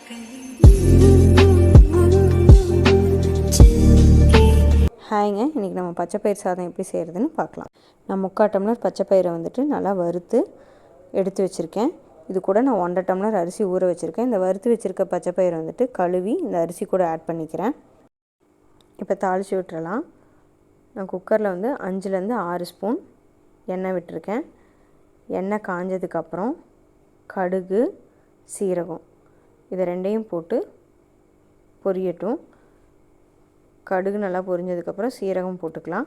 ஹாய்ங்க, இன்றைக்கி நம்ம பச்சைப்பயிர் சாதம் எப்படி செய்கிறதுன்னு பார்க்கலாம். நான் 3/4 டம்ளர் பச்சைப்பயிரை வந்துட்டு நல்லா வறுத்து எடுத்து வச்சுருக்கேன். இது கூட நான் 1/2 டம்ளர் அரிசி ஊற வச்சுருக்கேன். இந்த வறுத்து வச்சுருக்க பச்சைப்பயிரை வந்துட்டு கழுவி இந்த அரிசி கூட ஆட் பண்ணிக்கிறேன். இப்போ தாளித்து விட்டுறலாம். நான் குக்கரில் வந்து 5லேருந்து 6 ஸ்பூன் எண்ணெய் விட்டுருக்கேன். எண்ணெய் காஞ்சதுக்கப்புறம் கடுகு, சீரகம் இதை ரெண்டையும் போட்டு பொரியட்டும். கடுகு நல்லா பொரிஞ்சதுக்கப்புறம் சீரகம் போட்டுக்கலாம்.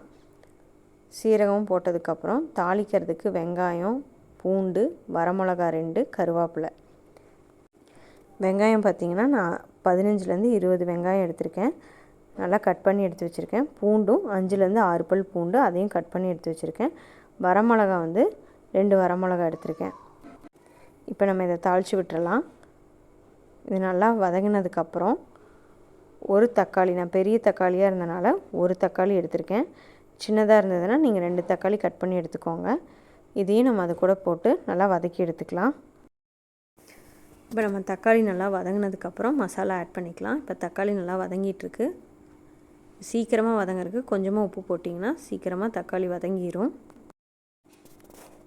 சீரகம் போட்டதுக்கப்புறம் தாளிக்கிறதுக்கு வெங்காயம், பூண்டு, வரமிளகா 2, கருவேப்பிலை. வெங்காயம் பார்த்திங்கன்னா நான் 15லேருந்து 20 வெங்காயம் எடுத்திருக்கேன். நல்லா கட் பண்ணி எடுத்து வச்சுருக்கேன். பூண்டும் 5லேருந்து 6 பல் பூண்டு, அதையும் கட் பண்ணி எடுத்து வச்சுருக்கேன். வரமிளகா வந்து 2 வரமிளகா எடுத்திருக்கேன். இப்போ நம்ம இதை தாளித்து விட்டுறலாம். இது நல்லா வதங்கினதுக்கப்புறம் ஒரு தக்காளி, நான் பெரிய தக்காளியாக இருந்தனால ஒரு தக்காளி எடுத்திருக்கேன். சின்னதாக இருந்ததுன்னா நீங்கள் 2 தக்காளி கட் பண்ணி எடுத்துக்கோங்க. இதையும் நம்ம அது கூட போட்டு நல்லா வதக்கி எடுத்துக்கலாம். இப்போ நம்ம தக்காளி நல்லா வதங்கினதுக்கப்புறம் மசாலா ஆட் பண்ணிக்கலாம். இப்போ தக்காளி நல்லா வதங்கிட்டுருக்கு. சீக்கிரமாக வதங்கிறதுக்கு கொஞ்சமாக உப்பு போட்டிங்கன்னா சீக்கிரமாக தக்காளி வதங்கிடும்.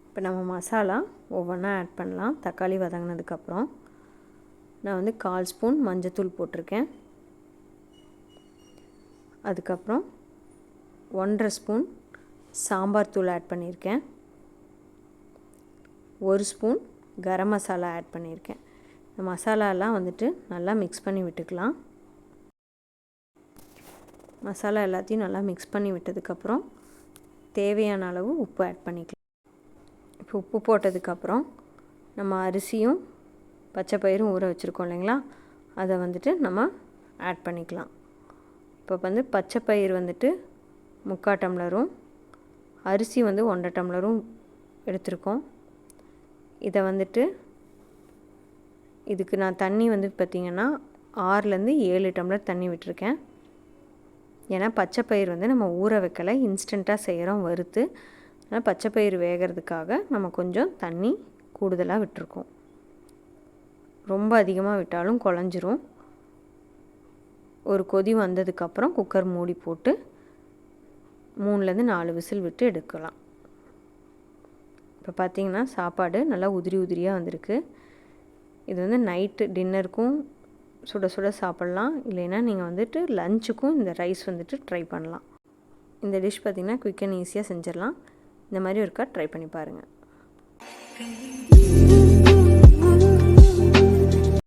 இப்போ நம்ம மசாலா ஒவ்வொன்றா ஆட் பண்ணலாம். தக்காளி வதங்கினதுக்கப்புறம் நான் வந்து 1/4 ஸ்பூன் மஞ்சத்தூள் போட்டிருக்கேன். அதுக்கப்புறம் 1/2 ஸ்பூன் சாம்பார் தூள் ஆட் பண்ணியிருக்கேன். 1 ஸ்பூன் கரம் மசாலா ஆட் பண்ணியிருக்கேன். இந்த மசாலாலாம் வந்துட்டு நல்லா மிக்ஸ் பண்ணி விட்டுக்கலாம். மசாலா எல்லாத்தையும் நல்லா மிக்ஸ் பண்ணி விட்டதுக்கப்புறம் தேவையான அளவு உப்பு ஆட் பண்ணிக்கலாம். இப்போ உப்பு போட்டதுக்கப்புறம் நம்ம அரிசியும் பச்சைப்பயிரும் ஊற வச்சுருக்கோம் இல்லைங்களா, அதை வந்துட்டு நம்ம ஆட் பண்ணிக்கலாம். இப்போ வந்து பச்சைப்பயிர் வந்துட்டு 3/4 டம்ளரும் அரிசி வந்து 1/2 டம்ளரும் எடுத்திருக்கோம். இதை வந்துட்டு இதுக்கு நான் தண்ணி வந்து பார்த்திங்கன்னா 6லேருந்து 7 டம்ளர் தண்ணி விட்டுருக்கேன். ஏன்னா பச்சைப்பயிர் வந்து நம்ம ஊற வைக்கலை, இன்ஸ்டண்ட்டாக செய்கிறோம் வறுத்து. அதனால் பச்சைப்பயிர் வேகிறதுக்காக நம்ம கொஞ்சம் தண்ணி கூடுதலாக விட்டுருக்கோம். ரொம்ப அதிகமாக விட்டாலும் குழஞ்சிரும். ஒரு கொதி வந்ததுக்கப்புறம் குக்கர் மூடி போட்டு 3லேருந்து 4 விசில் விட்டு எடுக்கலாம். இப்போ பார்த்திங்கன்னா சாப்பாடு நல்லா உதிரி உதிரியாக வந்திருக்கு. இது வந்து நைட்டு டின்னருக்கும் சுட சுட சாப்பிட்லாம். இல்லைன்னா நீங்கள் வந்துட்டு லஞ்சுக்கும் இந்த ரைஸ் வந்துட்டு ட்ரை பண்ணலாம். இந்த டிஷ் பார்த்திங்கன்னா குயிக் அண்ட் ஈஸியாக செஞ்சிடலாம். இந்த மாதிரி ஒருக்கா ட்ரை பண்ணி பாருங்கள்.